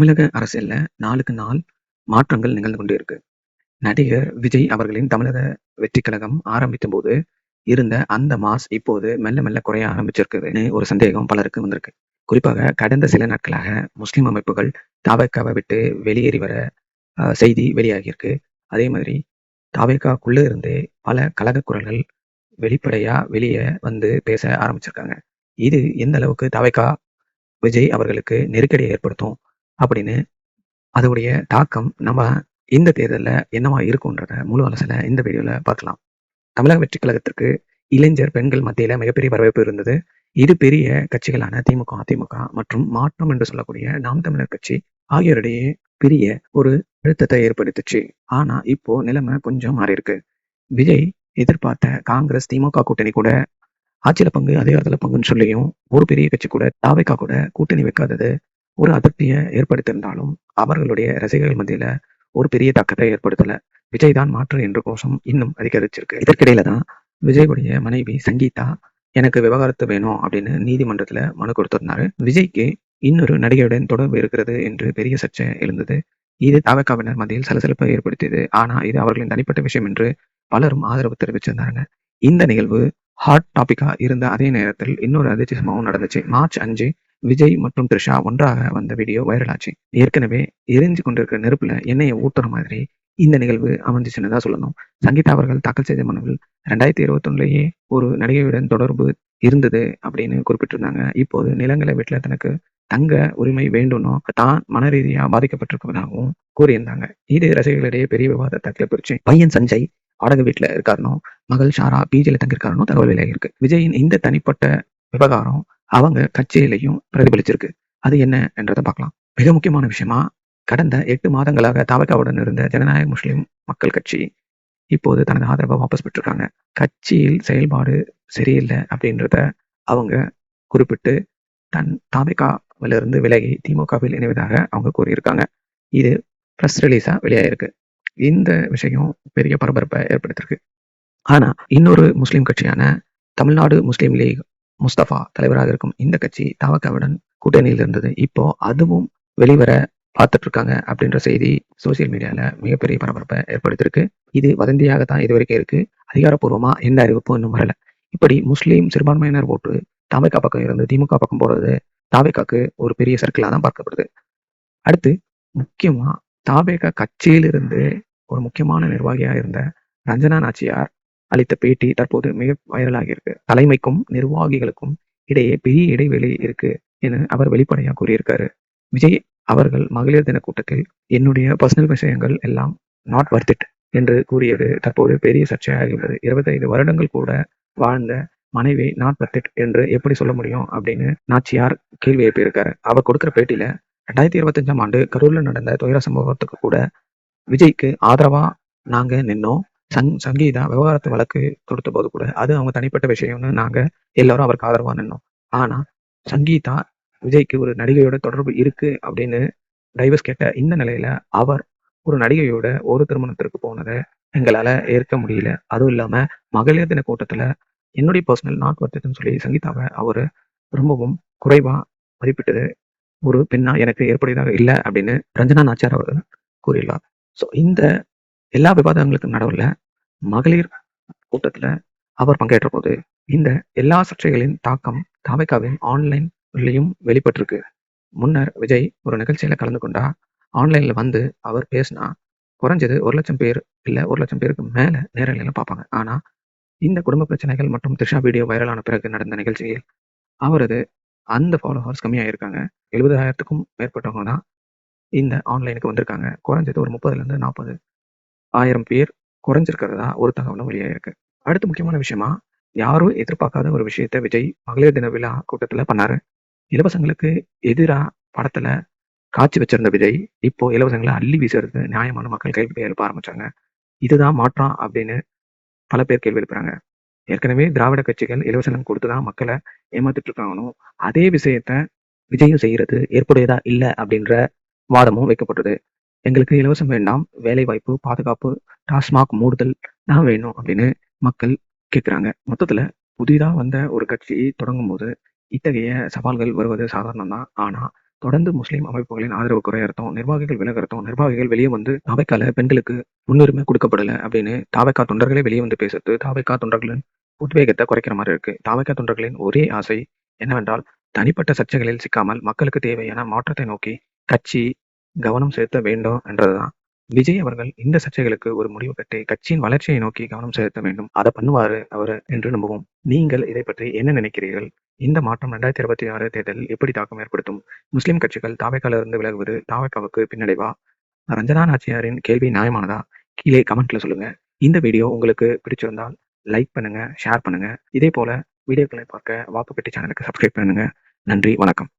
தமிழக அரசியல்ல நாளுக்கு நாள் மாற்றங்கள் நிகழ்ந்து கொண்டே இருக்கு. நடிகர் விஜய் அவர்களின் தமிழக வெற்றிக் கழகம் ஆரம்பித்த போது இருந்த அந்த மாஸ் இப்போது மெல்ல மெல்ல குறைய ஆரம்பிச்சிருக்குதுன்னு ஒரு சந்தேகம் பலருக்கு வந்திருக்கு. குறிப்பாக கடந்த சில நாட்களாக முஸ்லிம் அமைப்புகள் தவேகாவை விட்டு வெளியேறி வர செய்தி வெளியாகியிருக்கு. அதே மாதிரி தவேகாக்குள்ள இருந்தே பல கலக குரல்கள் வெளிப்படையா வெளியே வந்து பேச ஆரம்பிச்சிருக்காங்க. இது எந்த அளவுக்கு தவேகா விஜய் அவர்களுக்கு நெருக்கடியை ஏற்படுத்தும் அப்படின்னு அதோடைய தாக்கம் நம்ம இந்த தேர்தலில் என்னவா இருக்கும்ன்றத முழு அலசல இந்த வீடியோல பார்க்கலாம். தமிழக வெற்றிக் கழகத்திற்கு இளைஞர் பெண்கள் மத்தியில மிகப்பெரிய வரவேற்பு இருந்தது. இரு பெரிய கட்சிகளான திமுக, அதிமுக மற்றும் மாற்றம் என்று சொல்லக்கூடிய நாம் தமிழர் கட்சி ஆகியோரிடையே பெரிய ஒரு அழுத்தத்தை ஏற்படுத்துச்சு. ஆனா இப்போ நிலைமை கொஞ்சம் மாறி இருக்கு. விஜய் எதிர்பார்த்த காங்கிரஸ் திமுக கூட்டணி கூட ஆட்சியில பங்கு அதிகாரத்துல பங்குன்னு சொல்லியும் ஒரு பெரிய கட்சி கூட தாவேகா கூட கூட்டணி வைக்காதது ஒரு அதிருப்தியை ஏற்படுத்தியிருந்தாலும் அவர்களுடைய ரசிகர்கள் மத்தியில ஒரு பெரிய தாக்கத்தை ஏற்படுத்தல. விஜய் தான் மாற்று என்ற கோஷம் இன்னும் அதிகரிச்சிருக்கு. இதற்கிடையில தான் விஜயுடைய மனைவி சங்கீதா எனக்கு விவகாரத்து வேணும் அப்படின்னு நீதிமன்றத்துல மனு கொடுத்திருந்தாரு. விஜய்க்கு இன்னொரு நடிகையுடன் தொடர்பு இருக்கிறது என்று பெரிய சர்ச்சை எழுந்தது. இது தவகாவினர் மத்தியில் சலசலப்பை ஏற்படுத்தியது. ஆனா இது அவர்களின் தனிப்பட்ட விஷயம் என்று பலரும் ஆதரவு தெரிவிச்சிருந்தாங்க. இந்த நிகழ்வு ஹாட் டாபிக்கா இருந்த அதே நேரத்தில் இன்னொரு அதிர்ச்சி சம்பவம் நடந்துச்சு. மார்ச் 5 விஜய் மற்றும் த்ரிஷா ஒன்றாக வந்த வீடியோ வைரல் ஆச்சு. ஏற்கனவே எரிஞ்சு கொண்டிருக்கிற நெருப்புல எண்ணெயை ஊத்துற மாதிரி இந்த நிகழ்வு அமைஞ்சிச்சுன்னு தான் சொல்லணும். சங்கீதா அவர்கள் தாக்கல் செய்த மனுவில் 2021 ஒரு நடிகையுடன் தொடர்பு இருந்தது அப்படின்னு குறிப்பிட்டிருந்தாங்க. இப்போது நிலங்களை வீட்டுல தனக்கு தங்க உரிமை வேண்டும்னோ தான் மன ரீதியா பாதிக்கப்பட்டிருப்பதாகவும் கூறியிருந்தாங்க. இது ரசிகர்களிடையே பெரிய விவாதத்தை கிளப்பிருச்சு. பையன் சஞ்சய் வாடகை வீட்டுல இருக்காருனோ, மகள் ஷாரா பிஜில தங்கியிருக்காருனோ தகவல் வெளியாகி இருக்கு. விஜயின் இந்த தனிப்பட்ட விவகாரம் அவங்க கட்சியிலையும் பிரதிபலிச்சிருக்கு. அது என்ன என்றதை பார்க்கலாம். மிக முக்கியமான விஷயமா, கடந்த 8 மாதங்களாக தவகாவுடன் இருந்த ஜனநாயக முஸ்லிம் மக்கள் கட்சி இப்போது தனது ஆதரவை வாபஸ் பெற்றிருக்காங்க. கட்சியில் செயல்பாடு சரியில்லை அப்படின்றத அவங்க குறிப்பிட்டு தன் தவகாவிலிருந்து விலகி திமுகவில் இணைவதாக அவங்க கூறியிருக்காங்க. இது பிரஸ் ரிலீஸா வெளியாயிருக்கு. இந்த விஷயம் பெரிய பரபரப்பை ஏற்படுத்திருக்கு. ஆனா இன்னொரு முஸ்லிம் கட்சியான தமிழ்நாடு முஸ்லிம் லீக் முஸ்தபா தலைவராக இருக்கும் இந்த கட்சி தவகாவுடன் கூட்டணியில் இருந்தது. இப்போ அதுவும் வெளிவர பார்த்துட்டு இருக்காங்க அப்படின்ற செய்தி சோசியல் மீடியால மிகப்பெரிய பரபரப்பை ஏற்படுத்தியிருக்கு. இது வதந்தியாகத்தான் இது வரைக்கும் இருக்கு. அதிகாரப்பூர்வமா எந்த அறிவிப்பும் இன்னும் வரல. இப்படி முஸ்லீம் சிறுபான்மையினர் ஓட்டு தவேகா பக்கம் இருந்து திமுக பக்கம் போறது தவேகாக்கு ஒரு பெரிய சர்க்கிளா தான் பார்க்கப்படுது. அடுத்து முக்கியமா தவேகா கட்சியிலிருந்து ஒரு முக்கியமான நிர்வாகியா இருந்த ரஞ்சனா நாச்சியார் அளித்த பேட்டி தற்போது மிக வைரலாகி இருக்கு. தலைமைக்கும் நிர்வாகிகளுக்கும் இடையே பெரிய இடைவெளி இருக்கு என அவர் வெளிப்படையா கூறியிருக்காரு. விஜய் அவர்கள் மகளிர் தின கூட்டத்தில் என்னுடைய பர்சனல் விஷயங்கள் எல்லாம் நாட் வர்த் இட் என்று கூறியது தற்போது பெரிய சர்ச்சையாகியுள்ளது. 25 வருடங்கள் கூட வாழ்ந்த மனைவி நாட் வர்த் இட் என்று எப்படி சொல்ல முடியும் அப்படின்னு நாச்சியார் கேள்வி எழுப்பியிருக்காரு. அவர் கொடுக்கிற பேட்டியில 2025ஆம் ஆண்டு கரூர்ல நடந்த துயர சம்பவத்துக்கு கூட விஜய்க்கு ஆதரவா நாங்க நின்னோம். சங்கீதா விவகாரத்து வழக்கு தொடுத்த போது கூட அது அவங்க தனிப்பட்ட விஷயம்னு நாங்க எல்லாரும் அவருக்கு ஆதரவா நின்னோம். ஆனா சங்கீதா விஜய்க்கு ஒரு நடிகையோட தொடர்பு இருக்கு அப்படின்னு டைவர்ஸ் கேட்ட இந்த நிலையில அவர் ஒரு நடிகையோட ஒரு திருமணத்திற்கு போனதை எங்களால ஏற்க முடியல. அதுவும் இல்லாம மகளிர் தின கூட்டத்துல என்னுடைய பர்சனல் நாட் வர்த்துன்னு சொல்லி சங்கீதாவை அவரு ரொம்பவும் குறைவா மதிப்பிட்டது ஒரு பெண்ணா எனக்கு ஏற்புடையதாக இல்லை அப்படின்னு ரஞ்சனா நாச்சியார் அவர்கள் கூறியுள்ளார். ஸோ இந்த எல்லா விவாதங்களுக்கும் நடுவில் மகளிர் கூட்டத்துல அவர் பங்கேற்ற போது இந்த எல்லா சர்ச்சைகளின் தாக்கம் தவேகாவின் ஆன்லைன்லயும் வெளிப்பட்டிருக்கு. முன்னர் விஜய் ஒரு நிகழ்ச்சியில கலந்து கொண்டா ஆன்லைன்ல வந்து அவர் பேசினா குறைஞ்சது 1 லட்சம் பேர் இல்ல 1 லட்சம் பேருக்கு மேல நேரலையில பார்ப்பாங்க. ஆனா இந்த குடும்ப பிரச்சனைகள் மற்றும் த்ரிஷா வீடியோ வைரலான பிறகு நடந்த நிகழ்ச்சியில் அவரது அந்த ஃபாலோவர்ஸ் கம்மியாயிருக்காங்க. 70,000க்கும் மேற்பட்டவங்க தான் இந்த ஆன்லைனுக்கு வந்திருக்காங்க. குறைஞ்சது ஒரு 30,000 to 40,000 பேர் குறைஞ்சிருக்கிறதா ஒரு தகவலும் வெளியாயிருக்கு. அடுத்த முக்கியமான விஷயமா, யாரும் எதிர்பார்க்காத ஒரு விஷயத்த விஜய் மகளிர் தின விழா கூட்டத்துல பண்ணாரு. இலவசங்களுக்கு எதிரா படத்துல காட்சி வச்சிருந்த விஜய் இப்போ இலவசங்களை அள்ளி வீசுறது நியாயமான மக்கள் கேள்வி எழுப்ப ஆரம்பிச்சாங்க. இதுதான் மாற்றம் அப்படின்னு பல பேர் கேள்வி எழுப்புறாங்க. ஏற்கனவே திராவிட கட்சிகள் இலவசம் கொடுத்துதான் மக்களை ஏமாத்திட்டு இருக்காங்கன்னு அதே விஷயத்த விஜயும் செய்யறது ஏற்புடையதா இல்லை அப்படின்ற வாதமும் வைக்கப்பட்டது. எங்களுக்கு இலவசம் வேண்டாம், வேலை வாய்ப்பு, பாதுகாப்பு, டாஸ்மாக் மூடுதல் தான் வேணும் அப்படின்னு மக்கள் கேட்குறாங்க. மொத்தத்துல புதிதா வந்த ஒரு கட்சி தொடங்கும் போது இத்தகைய சவால்கள் வருவது சாதாரணம் தான். ஆனா தொடர்ந்து முஸ்லிம் அமைப்புகளின் ஆதரவு குறையறதும், நிர்வாகிகள் விலகறதும், நிர்வாகிகள் வெளியே வந்து தாவேக்கால பெண்களுக்கு முன்னுரிமை கொடுக்கப்படல அப்படின்னு தாவேக்கா தொண்டர்களே வெளியே வந்து பேசுறது தாவேக்கா தொண்டர்களின் உத்வேகத்தை குறைக்கிற மாதிரி இருக்கு. தாவேக்கா தொண்டர்களின் ஒரே ஆசை என்னவென்றால் தனிப்பட்ட சர்ச்சைகளில் சிக்காமல் மக்களுக்கு தேவையான மாற்றத்தை நோக்கி கட்சி கவனம் செலுத்த வேண்டும் என்றதுதான். விஜய் அவர்கள் இந்த சர்ச்சைகளுக்கு ஒரு முடிவு கட்டி கட்சியின் வளர்ச்சியை நோக்கி கவனம் செலுத்த வேண்டும். அதை பண்ணுவாரு அவர் என்று நம்புவோம். நீங்கள் இதை பற்றி என்ன நினைக்கிறீர்கள்? இந்த மாற்றம் 2026 தேர்தலில் எப்படி தாக்கம் ஏற்படுத்தும்? முஸ்லிம் கட்சிகள் தாவேக்கால இருந்து விலகுவது தாவேக்காவுக்கு பின்னடைவா? ரஞ்சனா நாச்சியாரின் கேள்வி நியாயமானதா? கீழே கமெண்ட்ல சொல்லுங்க. இந்த வீடியோ உங்களுக்கு பிடிச்சிருந்தால் லைக் பண்ணுங்க, ஷேர் பண்ணுங்க. இதே போல வீடியோக்களை பார்க்க வாக்குப்பெட்டி சேனலுக்கு சப்ஸ்கிரைப் பண்ணுங்க. நன்றி, வணக்கம்.